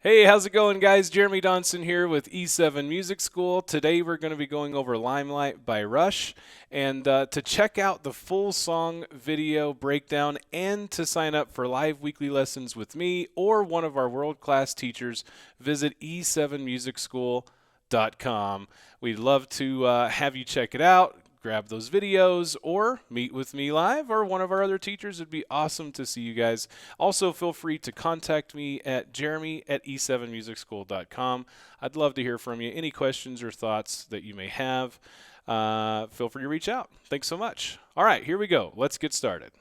Hey, how's it going, guys? Jeremy Donson here with E7 Music School. Today we're going to be going over Limelight by Rush. And to check out the full song video breakdown and to sign up for live weekly lessons with me or one of our world-class teachers, visit e7musicschool.com. We'd love to have you check it out. Grab those videos or meet with me live or one of our other teachers. It'd be awesome to see you guys. Also, feel free to contact me at jeremy@e7musicschool.com. I'd love to hear from you. Any questions or thoughts that you may have, feel free to reach out. Thanks so much. All right, here we go. Let's get started.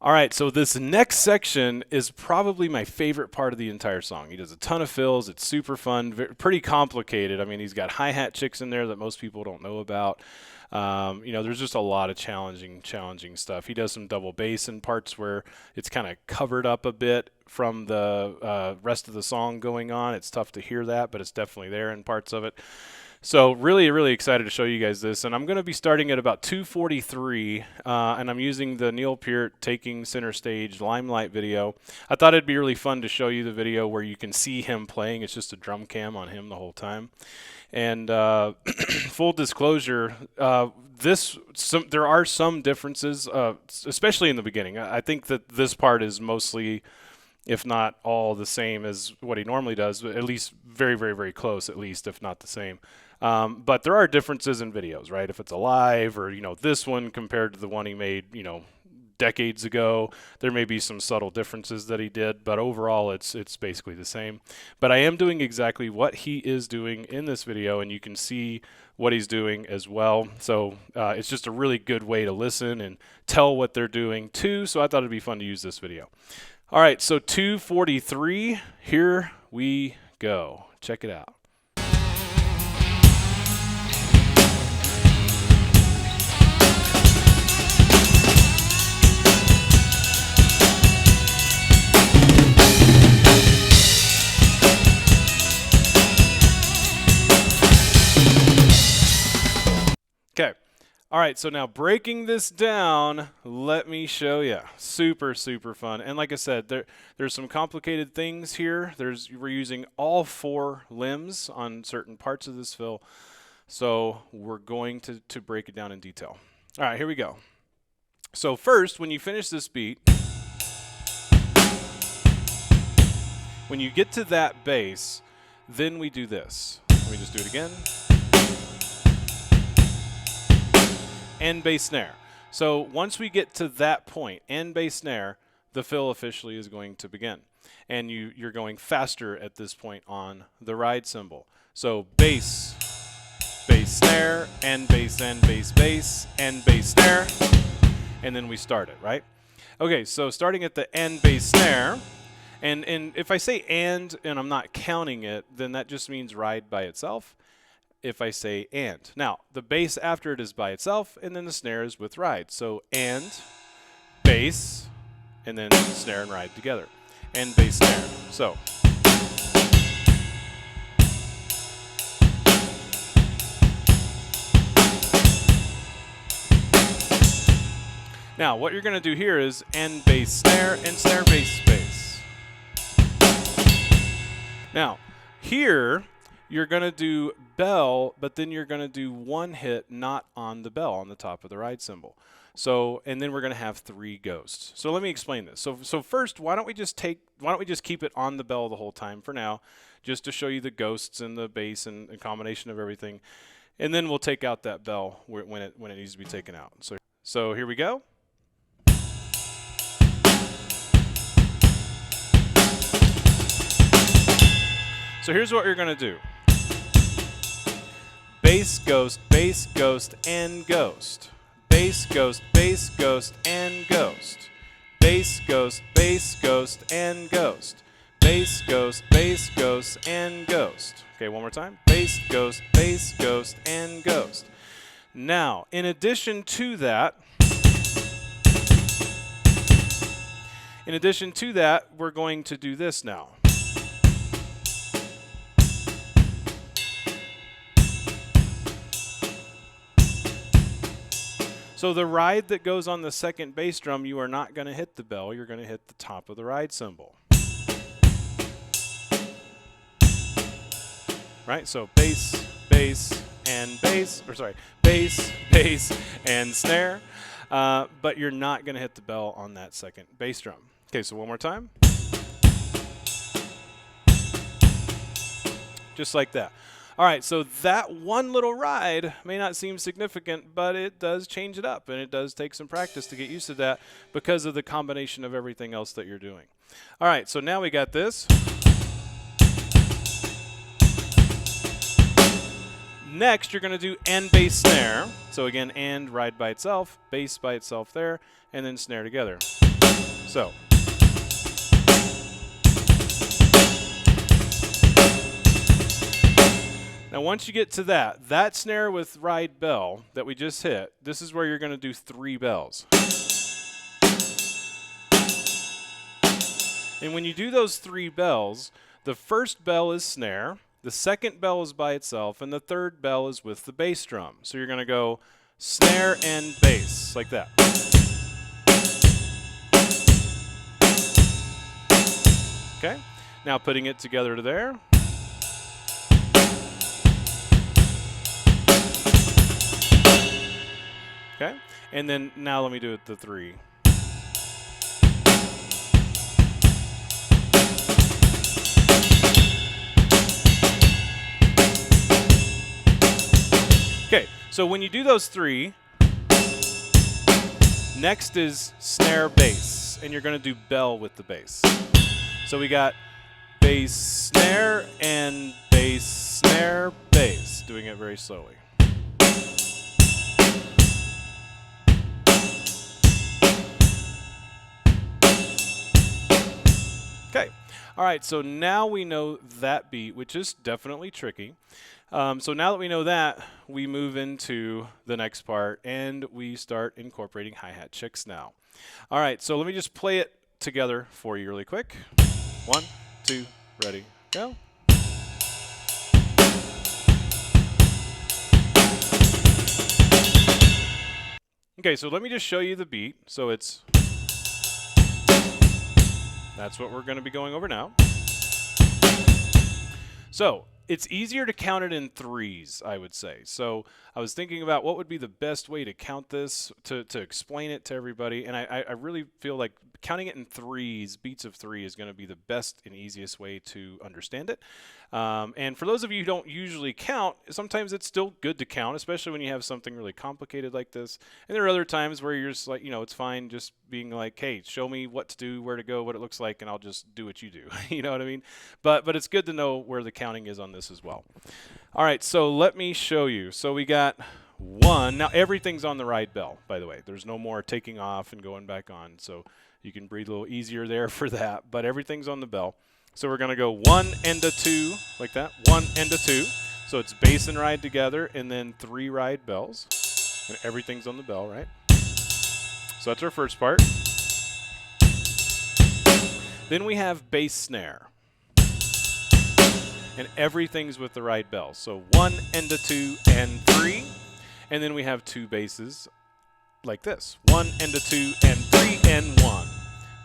All right, so this next section is probably my favorite part of the entire song. He does a ton of fills. It's super fun, pretty complicated. I mean, he's got hi-hat chicks in there that most people don't know about. There's just a lot of challenging stuff. He does some double bass in parts where it's kind of covered up a bit from the rest of the song going on. It's tough to hear that, but it's definitely there in parts of it. So really excited to show you guys this, and I'm going to be starting at about 2:43, and I'm using the Neil Peart Taking Center Stage Limelight video. I thought it'd be really fun to show you the video where you can see him playing. It's just a drum cam on him the whole time. And full disclosure, there are some differences, especially in the beginning. I think that this part is mostly, if not all, the same as what he normally does, but at least very close, at least, if not the same. But there are differences in videos, right? If it's a live or, this one compared to the one he made, decades ago, there may be some subtle differences that he did, but overall it's basically the same. But I am doing exactly what he is doing in this video, and you can see what he's doing as well. So it's just a really good way to listen and tell what they're doing too. So I thought it'd be fun to use this video. All right, so 2:43, here we go. Check it out. Okay. All right, so now breaking this down, let me show you. Super fun. And like I said, there's some complicated things here. We're using all 4 limbs on certain parts of this fill. So we're going to break it down in detail. All right, here we go. So first, when you finish this beat, when you get to that bass, then we do this. Let me just do it again. And bass snare. So once we get to that point, and bass snare, the fill officially is going to begin. And you're going faster at this point on the ride cymbal. So bass, bass snare, and bass, and bass, and bass snare, and then we start it, right? Okay, so starting at the end bass snare, and if I say and I'm not counting it, then that just means ride by itself. If I say and. Now, the bass after it is by itself, and then the snare is with ride. So and, bass, and then snare and ride together. And bass, snare. So. Now, what you're going to do here is and bass, snare, and snare, bass, bass. Now, here, you're going to do bell, but then you're going to do one hit not on the bell on the top of the ride cymbal. So, and then we're going to have 3 ghosts. So let me explain this. So first, why don't we just keep it on the bell the whole time for now, just to show you the ghosts and the bass and combination of everything. And then we'll take out that bell when it needs to be taken out. So here we go. So here's what you're going to do. Bass, ghost, and ghost. Bass, ghost, and ghost. Bass, ghost, and ghost. Bass, ghost, and ghost. Okay, one more time. Bass, ghost, and ghost. Now, in addition to that, we're going to do this now. So the ride that goes on the second bass drum, you are not going to hit the bell. You're going to hit the top of the ride cymbal. right? So bass, bass, and bass, or sorry, bass, bass, and snare. But you're not going to hit the bell on that second bass drum. Okay, so one more time. Just like that. All right, so that one little ride may not seem significant, but it does change it up, and it does take some practice to get used to that because of the combination of everything else that you're doing. All right, so now we got this. Next, you're going to do and bass snare. So again, and ride by itself, bass by itself there, and then snare together. So. Now once you get to that snare with ride bell that we just hit, this is where you're going to do 3 bells. And when you do those 3 bells, the first bell is snare, the second bell is by itself, and the third bell is with the bass drum. So you're going to go snare and bass, like that. Okay, now putting it together to there. Okay, and then now let me do it the 3. Okay, so when you do those 3, next is snare bass, and you're going to do bell with the bass. So we got bass snare and bass snare bass, doing it very slowly. Okay, all right, so now we know that beat, which is definitely tricky. So now that we know that, we move into the next part, and we start incorporating hi-hat chicks now. All right, so let me just play it together for you really quick. 1, 2, ready, go. Okay, so let me just show you the beat. So that's what we're going to be going over now. So it's easier to count it in 3s, I would say. So I was thinking about what would be the best way to count this, to explain it to everybody. And I really feel like counting it in 3s, beats of 3, is going to be the best and easiest way to understand it. And for those of you who don't usually count, sometimes it's still good to count, especially when you have something really complicated like this. And there are other times where you're just like, it's fine just being like, hey, show me what to do, where to go, what it looks like, and I'll just do what you do. You know what I mean? But it's good to know where the counting is on this as well. All right, so let me show you. So we got 1. Now everything's on the ride bell, by the way. There's no more taking off and going back on. So you can breathe a little easier there for that, but everything's on the bell. So we're going to go 1 and a 2, like that, 1 and a 2. So it's bass and ride together, and then 3 ride bells. And everything's on the bell, right? So that's our first part. Then we have bass snare. And everything's with the ride bell. So 1 and a 2 and 3. And then we have 2 basses like this. 1 and a 2 and 3 and 1.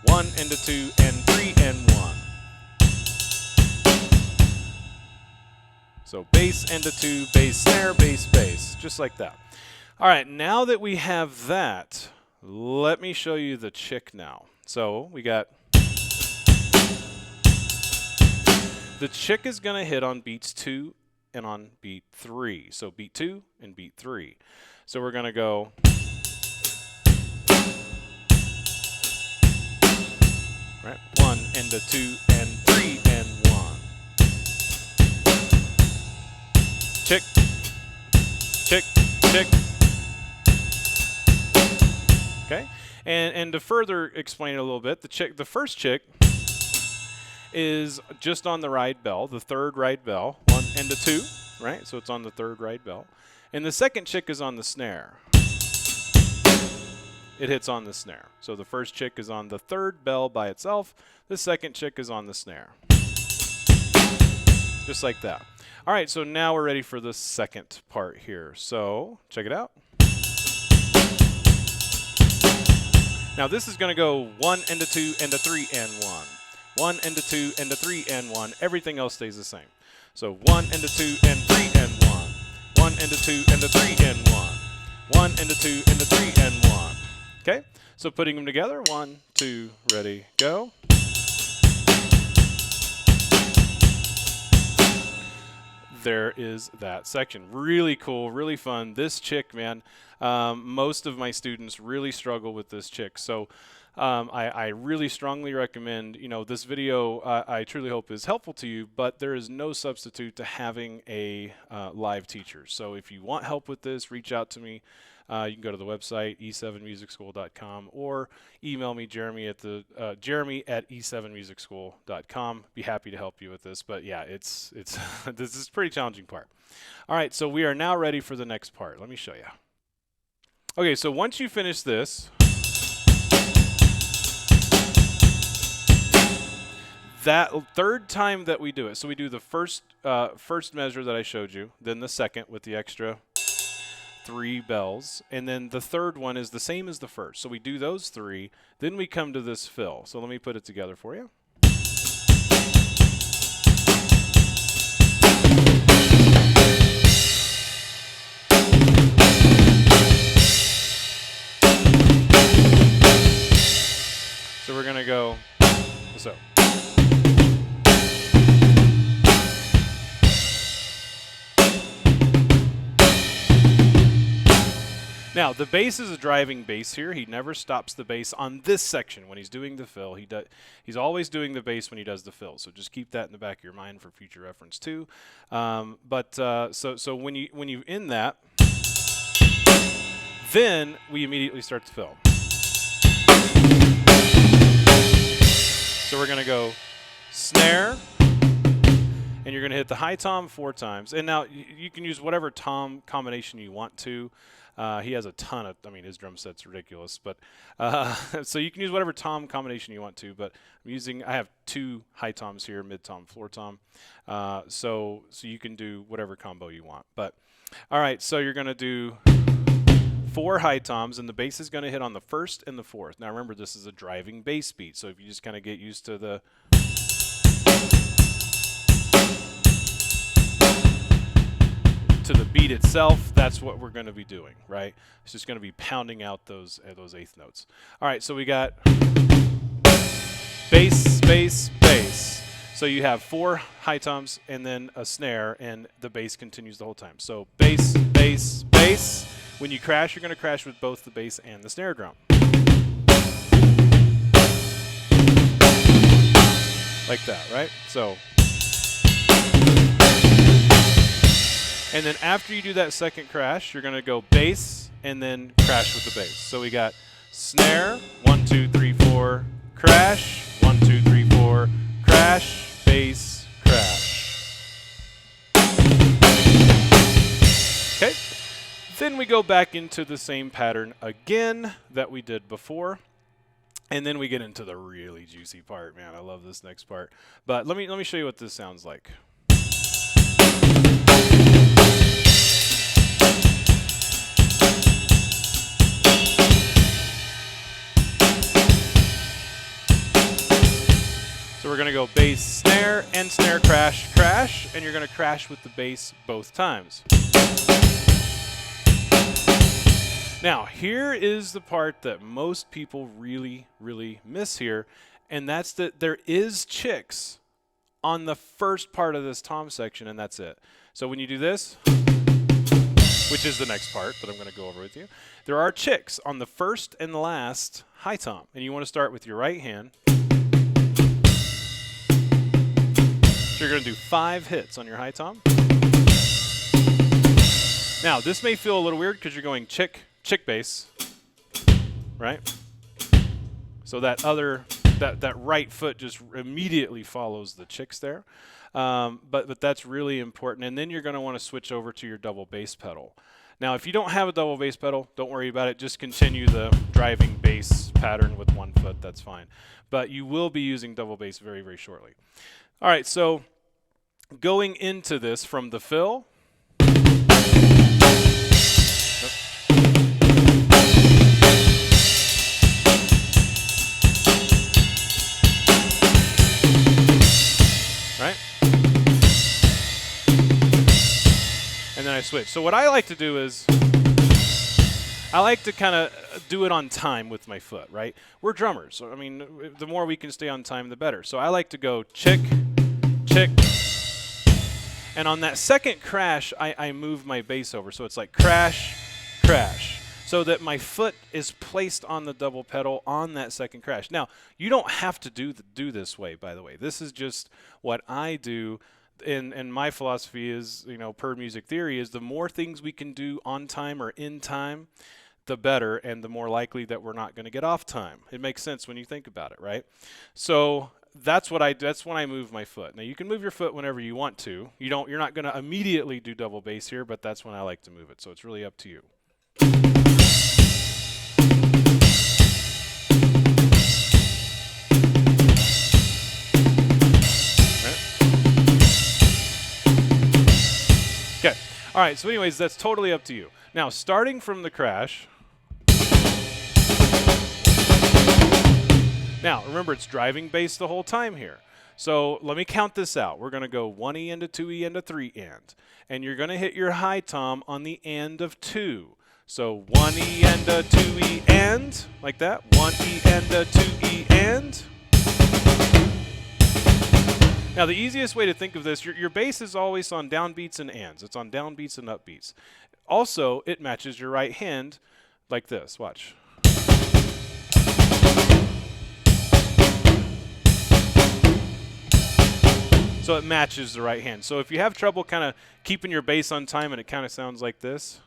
1 and a 2 and 3 and 1. So bass and a 2, bass snare, bass, bass, just like that. All right, now that we have that, let me show you the chick now. So we got, the chick is going to hit on beats 2 and on beat 3. So beat 2 and beat 3. So we're going to go, right, 1 and a 2 and 3 and 1. Chick, chick, chick. Okay, and to further explain it a little bit, the first chick is just on the ride bell, the third ride bell, 1 and a 2, right? So it's on the third ride bell, and the second chick is on the snare. It hits on the snare. So the first chick is on the third bell by itself. The second chick is on the snare. Just like that. All right, so now we're ready for the second part here. So check it out. Now this is going to go 1 and a 2 and a 3 and 1. 1 and a 2 and a 3 and 1. Everything else stays the same. So 1 and a 2 and 3 and 1. 1 and a 2 and a 3 and 1. 1 and a 2 and a 3 and 1. Okay? So putting them together, 1, 2, ready, go. There is that section. Really cool, really fun. This chick, man, most of my students really struggle with this chick. So I really strongly recommend, this video I truly hope is helpful to you, but there is no substitute to having a live teacher. So if you want help with this, reach out to me. You can go to the website, e7musicschool.com, or email me, Jeremy at e7musicschool.com. Be happy to help you with this. But yeah, it's this is a pretty challenging part. All right, so we are now ready for the next part. Let me show you. Okay, so once you finish this, that third time that we do it, so we do the first measure that I showed you, then the second with the extra 3 bells, and then the third one is the same as the first. So we do those 3, then we come to this fill. So let me put it together for you. So we're going to go so. Now, the bass is a driving bass here. He never stops the bass on this section when he's doing the fill. He's always doing the bass when he does the fill. So just keep that in the back of your mind for future reference too. So when you end that, then we immediately start the fill. So we're going to go snare, and you're going to hit the high tom 4 times. And now you can use whatever tom combination you want to. He has a ton of, his drum set's ridiculous, but so you can use whatever tom combination you want to, but I have 2 high toms here, mid tom, floor tom, so you can do whatever combo you want. But all right, so you're going to do 4 high toms, and the bass is going to hit on the 1st and the 4th. Now remember, this is a driving bass beat, so if you just kind of get used to the beat itself, that's what we're going to be doing, right? It's just going to be pounding out those 8th notes. All right, so we got bass, bass, bass. So you have 4 high toms and then a snare, and the bass continues the whole time. So bass, bass, bass. When you crash, you're going to crash with both the bass and the snare drum. Like that, right? So. And then after you do that second crash, you're going to go bass and then crash with the bass. So we got snare, 1, 2, 3, 4, crash, 1, 2, 3, 4, crash, bass, crash. Okay. Then we go back into the same pattern again that we did before. And then we get into the really juicy part. Man, I love this next part. But let me show you what this sounds like. So we're going to go bass, snare, and snare, crash, crash, and you're going to crash with the bass both times. Now, here is the part that most people really, really miss here, and that's that there is chicks on the first part of this tom section, and that's it. So when you do this, which is the next part that I'm going to go over with you, there are chicks on the first and last high tom, and you want to start with your right hand. So you're going to do 5 hits on your high tom. Now, this may feel a little weird because you're going chick, chick bass, right? So that right foot just immediately follows the chicks there. But that's really important. And then you're going to want to switch over to your double bass pedal. Now, if you don't have a double bass pedal, don't worry about it. Just continue the driving bass pattern with 1 foot. That's fine. But you will be using double bass very, very shortly. All right, so going into this from the fill. and then I switch. So what I like to do is I like to kind of do it on time with my foot, right? We're drummers. So, I mean, the more we can stay on time, the better. So I like to go chick, chick, and on that second crash, I move my bass over. So it's like crash, crash, so that my foot is placed on the double pedal on that second crash. Now, you don't have to do this way, by the way. This is just what I do. And my philosophy is, you know, per music theory, is the more things we can do on time or in time, the better, and the more likely that we're not going to get off time. It makes sense when you think about it, right? So that's what that's when I move my foot. Now you can move your foot whenever you want to. You're not going to immediately do double bass here, but that's when I like to move it. So it's really up to you. Okay. All right. So anyways, that's totally up to you. Now, starting from the crash. Now, remember, it's driving bass the whole time here. So let me count this out. We're going to go 1E and a 2E and a 3 and you're going to hit your high tom on the end of 2. So 1E and a 2E and, like that. 1E and a 2E and. Now, the easiest way to think of this, your bass is always on downbeats and ands. It's on downbeats and upbeats. Also, it matches your right hand like this. Watch. So it matches the right hand. So if you have trouble kind of keeping your bass on time and it kind of sounds like this,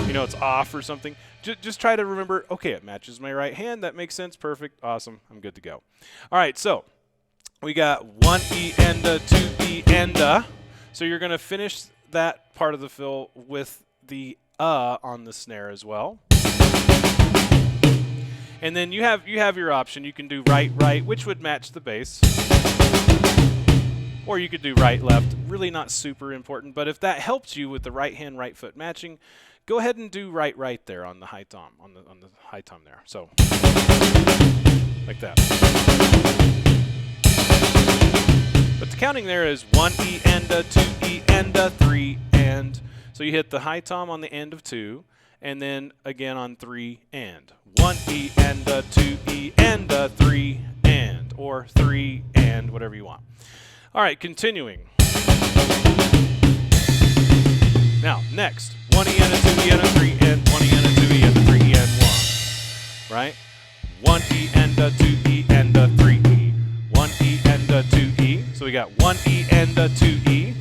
you know, it's off or something, just try to remember, okay, it matches my right hand. That makes sense. Perfect. Awesome. I'm good to go. All right, so we got 1E and a 2E and a. So you're going to finish that part of the fill with the on the snare as well. And then you have your option. You can do right, right, which would match the bass. Or you could do right, left. Really not super important, but if that helps you with the right hand, right foot matching, go ahead and do right, right there on the high tom, on the high tom there. So, like that. But the counting there is 1E and a 2E and a 3 and. So you hit the high tom on the end of 2, and then again on 3 and. 1E and a 2E and a 3 and, or 3 and, whatever you want. All right, continuing. Now, next, 1E and a 2E and a 3 and, 1E and a 2E and a 3 and 1. Right? 1E and a 2E and a 3E. 1E and a 2E. So we got 1E and a 2E.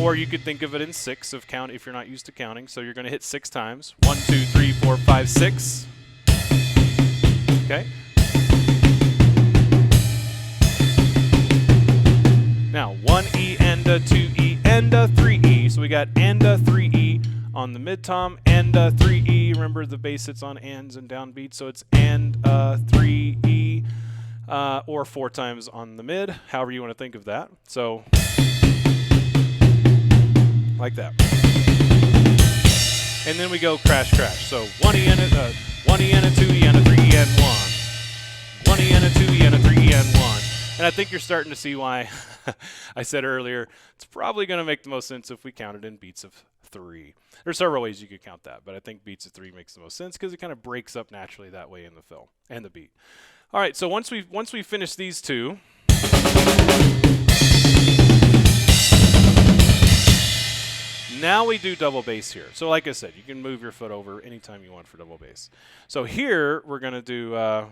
Or you could think of it in 6 of count if you're not used to counting. So you're going to hit 6 times. 1, 2, 3, 4, 5, 6. Okay? Now, 1E and a 2E and a 3E. So we got and a 3E on the mid tom, and a 3E. Remember the bass sits on ands and downbeats, so it's and a 3E, or 4 times on the mid, however you want to think of that. So, like that. And then we go crash, crash. So 1E and a 2E and a 3E and 1. 1E and a 2E and a 3E and 1. And I think you're starting to see why I said earlier it's probably going to make the most sense if we count it in beats of 3. There's several ways you could count that, but I think beats of 3 makes the most sense because it kind of breaks up naturally that way in the fill and the beat. All right, so once we finish these two, now we do double bass here. So like I said, you can move your foot over anytime you want for double bass. So here we're going to do...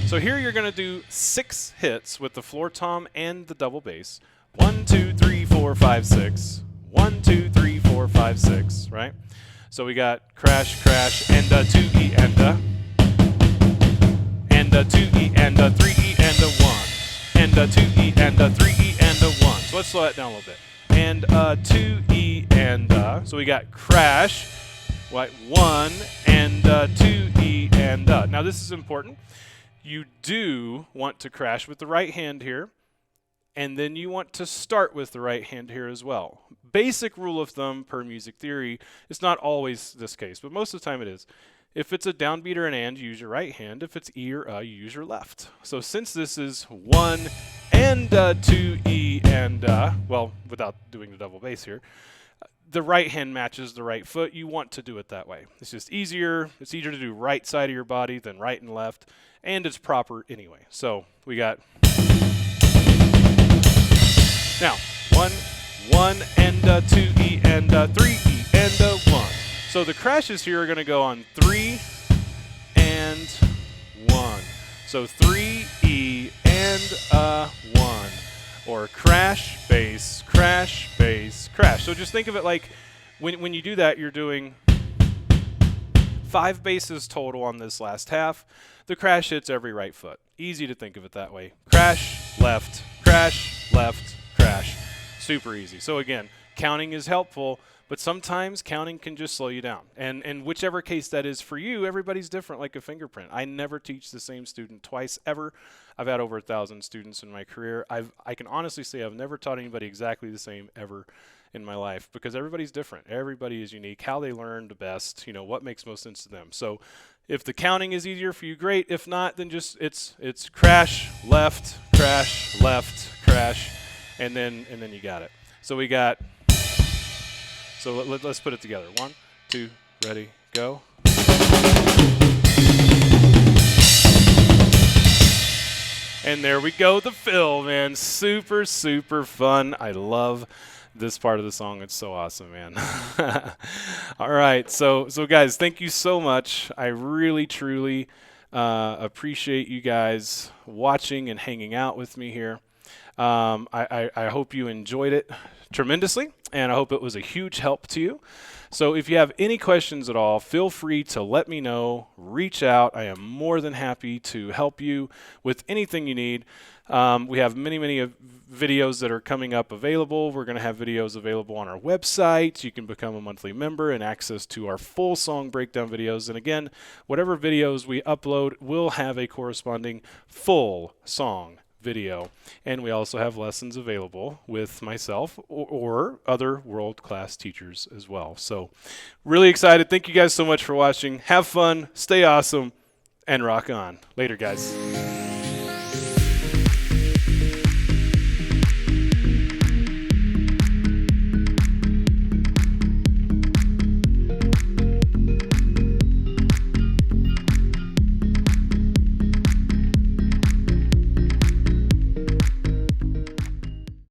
So here you're going to do 6 hits with the floor tom and the double bass. 1, 2, 3, 4, 5, 6. 1, 2, 3, 4, 5, 6, right? So we got crash, crash, and a 2E and a 2E and a 3E and a 1. And a 2E and a 3E and a 1. So let's slow that down a little bit. And a 2E and a. So we got crash, like 1 and a 2E and a. Now this is important. You do want to crash with the right hand here, and then you want to start with the right hand here as well. Basic rule of thumb per music theory, it's not always this case, but most of the time it is. If it's a downbeat or an and, you use your right hand. If it's E or you use your left. So since this is 1 and 2E, and, well, without doing the double bass here, the right hand matches the right foot. You want to do it that way. It's just easier. It's easier to do right side of your body than right and left, and it's proper anyway. So we got now 1, 1, and 2E, and 3E, and 1. So the crashes here are going to go on 3 and 1. So 3E and 1. Or crash, bass, crash, bass, crash. So just think of it like when you do that, you're doing 5 basses total on this last half. The crash hits every right foot. Easy to think of it that way. Crash, left, crash, left, crash. Super easy. So again, counting is helpful, but sometimes counting can just slow you down. And whichever case that is for you, everybody's different like a fingerprint. I never teach the same student twice ever. I've had over 1,000 students in my career. I can honestly say I've never taught anybody exactly the same ever in my life because everybody's different. Everybody is unique. How they learn the best, what makes most sense to them. So if the counting is easier for you, great. If not, then just it's crash, left, crash, and then you got it. So we got. So let's put it together. 1, 2, ready, go. And there we go, the fill, man. Super, super fun. I love this part of the song. It's so awesome, man. All right, so guys, thank you so much. I really, truly appreciate you guys watching and hanging out with me here. I hope you enjoyed it tremendously, and I hope it was a huge help to you. So if you have any questions at all, feel free to let me know. Reach out. I am more than happy to help you with anything you need. We have many videos that are coming up available. We're going to have videos available on our website. You can become a monthly member and access to our full song breakdown videos. And again, whatever videos we upload will have a corresponding full song video, and we also have lessons available with myself or other world-class teachers as well. So really excited. Thank you guys so much for watching. Have fun, stay awesome, and rock on. Later, guys.